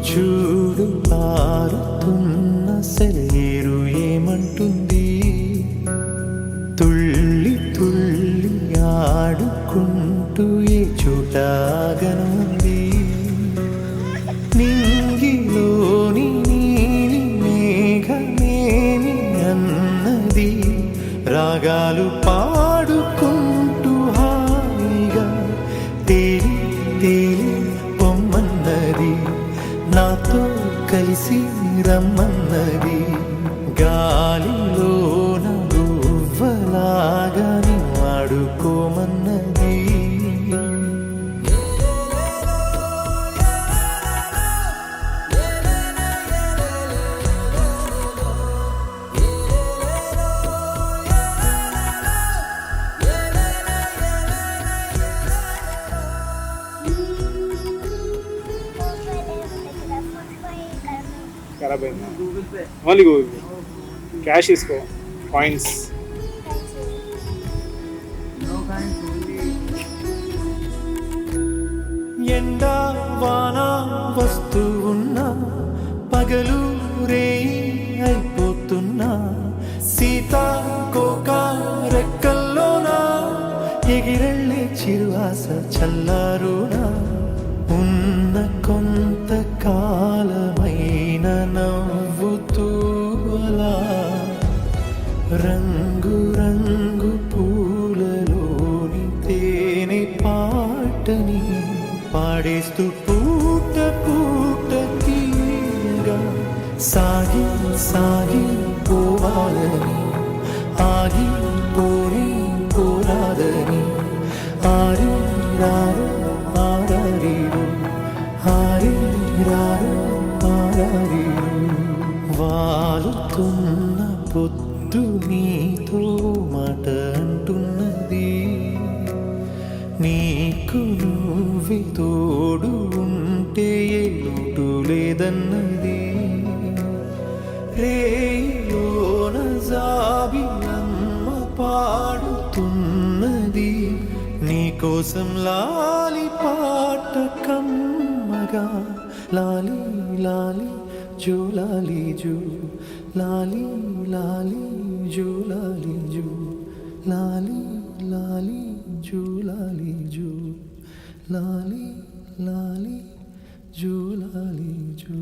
చూడు పారుతున్న సెలయేరు ఏమంటుంది, తుళ్ళి తుళ్ళి ఆడుకుంటూ ఏ చోట ఆగనుంది. నింగిలోని నీలి మేఘమేమి అన్నది, రాగాలు పాడుకుంటూ హాయిగా తేలి తేలి పొమ్మన్నది, నాతో కలిసి రమ్మన్నది. గాలిలోన గువ్వలాగా ఆడుకోమన్నది. ఖరాబ్ అయిందా? Only Google pay. క్యాష్ తీసుకో, కాయిన్స్. ఎండా వాన వస్తూ ఉన్నా, పగలు రేయి అయిపోతున్నా, సీతాకోక రెక్కల్లోనా ఎగిరెళ్ళే చిరువాస చల్లారునా. ఉన్న కొంత కాలమైన నవ్వుతూ అలా రంగు రంగు పూలలోని తేనె పాటని పాడేస్తూ పూట పూట తీయగా సాగి సాగి పోవాలని, ఆగి పోని పోరాదని. ఆరి రారు ఆరారీరు, ఆరి రారు ఆరారీరు. వాలుతున్న పొద్దు నీతో మాట అంటున్నది, నీకు నువ్వే తోడు ఉంటే ఏ లోటు లేదన్నది. రేయోన జాబిలమ్మ పాడుతున్నది, నీకోసం లాలి పాట కమ్మగా. లాలి లాలి జో లాలి జో, లాలి లాలి జో లాలి జో, లాలి లాలి జో లాలి జో, లాలి లాలి జో లాలి జో.